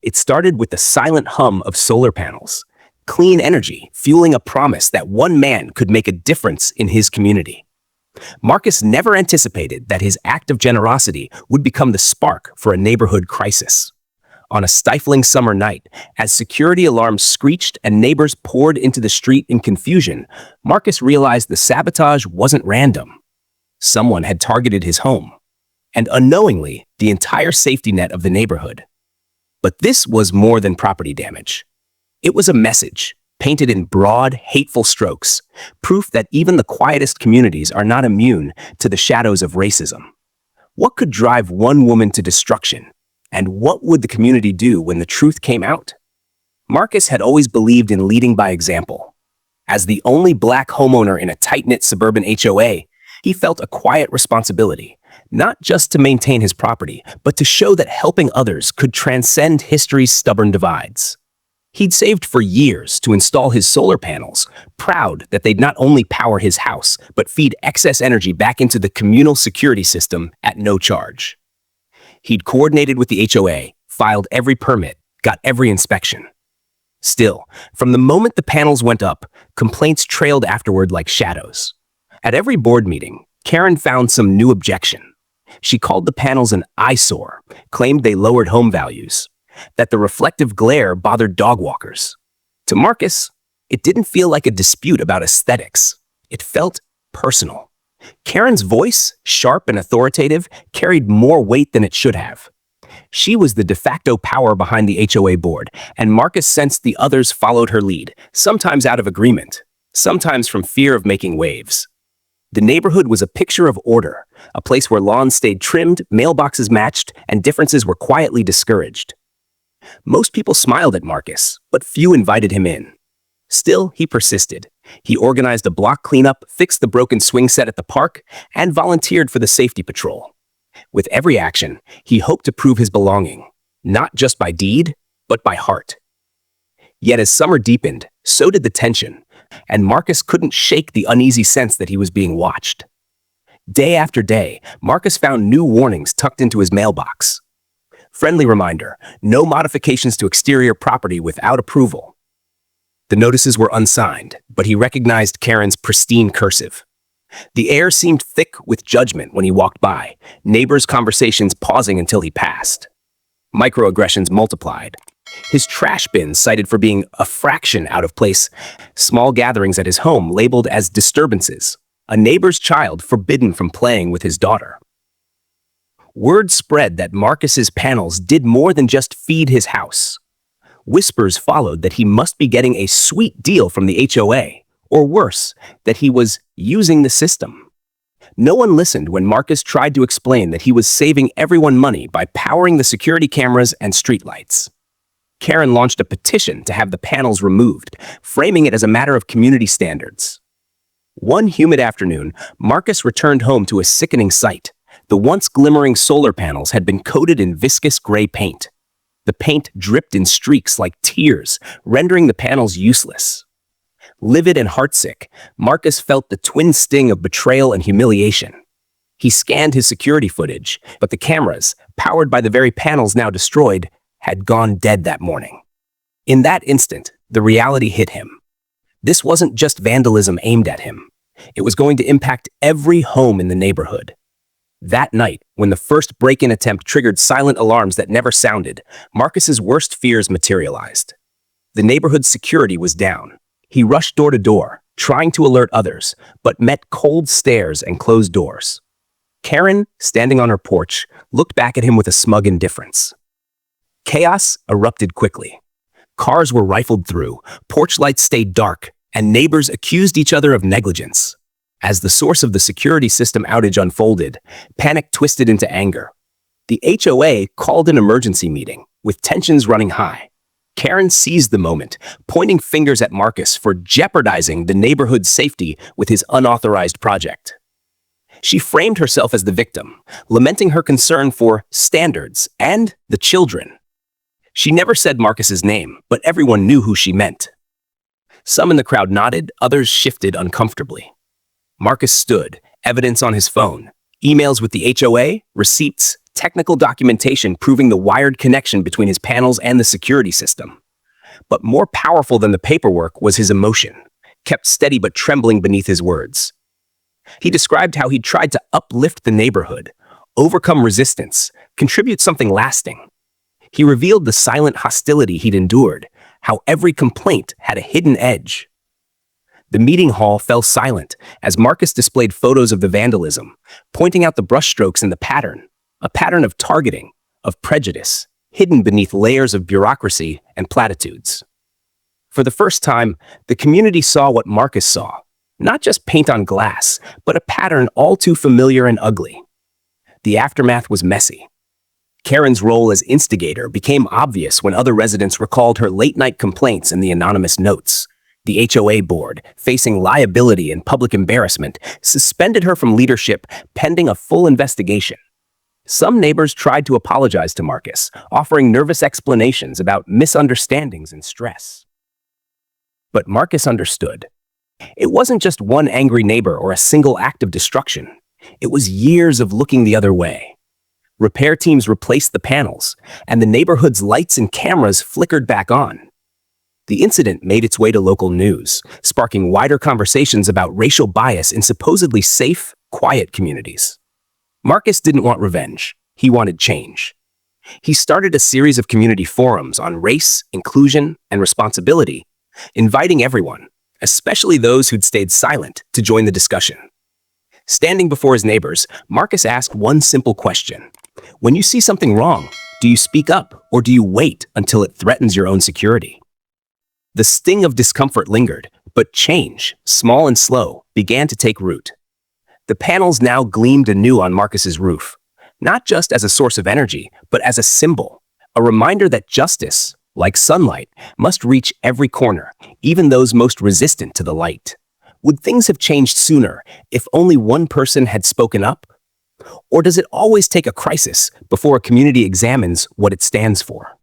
It started with the silent hum of solar panels, clean energy fueling a promise that one man could make a difference in his community. Marcus never anticipated that his act of generosity would become the spark for a neighborhood crisis. On a stifling summer night, as security alarms screeched and neighbors poured into the street in confusion, Marcus realized the sabotage wasn't random. Someone had targeted his home, and unknowingly, the entire safety net of the neighborhood. But this was more than property damage. It was a message, painted in broad, hateful strokes, proof that even the quietest communities are not immune to the shadows of racism. What could drive one woman to destruction? And what would the community do when the truth came out? Marcus had always believed in leading by example. As the only black homeowner in a tight-knit suburban HOA, he felt a quiet responsibility, not just to maintain his property, but to show that helping others could transcend history's stubborn divides. He'd saved for years to install his solar panels, proud that they'd not only power his house, but feed excess energy back into the communal security system at no charge. He'd coordinated with the HOA, filed every permit, got every inspection. Still, from the moment the panels went up, complaints trailed afterward like shadows. At every board meeting, Karen found some new objection. She called the panels an eyesore, claimed they lowered home values, that the reflective glare bothered dog walkers. To Marcus, it didn't feel like a dispute about aesthetics. It felt personal. Karen's voice, sharp and authoritative, carried more weight than it should have. She was the de facto power behind the HOA board, and Marcus sensed the others followed her lead, sometimes out of agreement, sometimes from fear of making waves. The neighborhood was a picture of order, a place where lawns stayed trimmed, mailboxes matched, and differences were quietly discouraged. Most people smiled at Marcus, but few invited him in. Still, he persisted. He organized a block cleanup, fixed the broken swing set at the park, and volunteered for the safety patrol. With every action, he hoped to prove his belonging, not just by deed, but by heart. Yet as summer deepened, so did the tension, and Marcus couldn't shake the uneasy sense that he was being watched. Day after day, Marcus found new warnings tucked into his mailbox. Friendly reminder, no modifications to exterior property without approval. The notices were unsigned, but he recognized Karen's pristine cursive. The air seemed thick with judgment when he walked by, neighbors' conversations pausing until he passed. Microaggressions multiplied. His trash bins cited for being a fraction out of place, small gatherings at his home labeled as disturbances, a neighbor's child forbidden from playing with his daughter. Word spread that Marcus's panels did more than just feed his house. Whispers followed that he must be getting a sweet deal from the HOA, or worse, that he was using the system. No one listened when Marcus tried to explain that he was saving everyone money by powering the security cameras and streetlights. Karen launched a petition to have the panels removed, framing it as a matter of community standards. One humid afternoon, Marcus returned home to a sickening sight. The once glimmering solar panels had been coated in viscous gray paint. The paint dripped in streaks like tears, rendering the panels useless. Livid and heartsick, Marcus felt the twin sting of betrayal and humiliation. He scanned his security footage, but the cameras, powered by the very panels now destroyed, had gone dead that morning. In that instant, the reality hit him. This wasn't just vandalism aimed at him. It was going to impact every home in the neighborhood. That night, when the first break-in attempt triggered silent alarms that never sounded, Marcus's worst fears materialized. The neighborhood's security was down. He rushed door to door, trying to alert others, but met cold stares and closed doors. Karen, standing on her porch, looked back at him with a smug indifference. Chaos erupted quickly. Cars were rifled through, porch lights stayed dark, and neighbors accused each other of negligence. As the source of the security system outage unfolded, panic twisted into anger. The HOA called an emergency meeting, with tensions running high. Karen seized the moment, pointing fingers at Marcus for jeopardizing the neighborhood's safety with his unauthorized project. She framed herself as the victim, lamenting her concern for standards and the children. She never said Marcus's name, but everyone knew who she meant. Some in the crowd nodded, others shifted uncomfortably. Marcus stood, evidence on his phone, emails with the HOA, receipts, technical documentation proving the wired connection between his panels and the security system. But more powerful than the paperwork was his emotion, kept steady but trembling beneath his words. He described how he'd tried to uplift the neighborhood, overcome resistance, contribute something lasting. He revealed the silent hostility he'd endured, how every complaint had a hidden edge. The meeting hall fell silent as Marcus displayed photos of the vandalism, pointing out the brushstrokes in the pattern, a pattern of targeting, of prejudice, hidden beneath layers of bureaucracy and platitudes. For the first time, the community saw what Marcus saw, not just paint on glass, but a pattern all too familiar and ugly. The aftermath was messy. Karen's role as instigator became obvious when other residents recalled her late-night complaints in the anonymous notes. The HOA board, facing liability and public embarrassment, suspended her from leadership pending a full investigation. Some neighbors tried to apologize to Marcus, offering nervous explanations about misunderstandings and stress. But Marcus understood. It wasn't just one angry neighbor or a single act of destruction. It was years of looking the other way. Repair teams replaced the panels, and the neighborhood's lights and cameras flickered back on. The incident made its way to local news, sparking wider conversations about racial bias in supposedly safe, quiet communities. Marcus didn't want revenge. He wanted change. He started a series of community forums on race, inclusion, and responsibility, inviting everyone, especially those who'd stayed silent, to join the discussion. Standing before his neighbors, Marcus asked one simple question. When you see something wrong, do you speak up or do you wait until it threatens your own security? The sting of discomfort lingered, but change, small and slow, began to take root. The panels now gleamed anew on Marcus's roof, not just as a source of energy, but as a symbol, a reminder that justice, like sunlight, must reach every corner, even those most resistant to the light. Would things have changed sooner if only one person had spoken up? Or does it always take a crisis before a community examines what it stands for?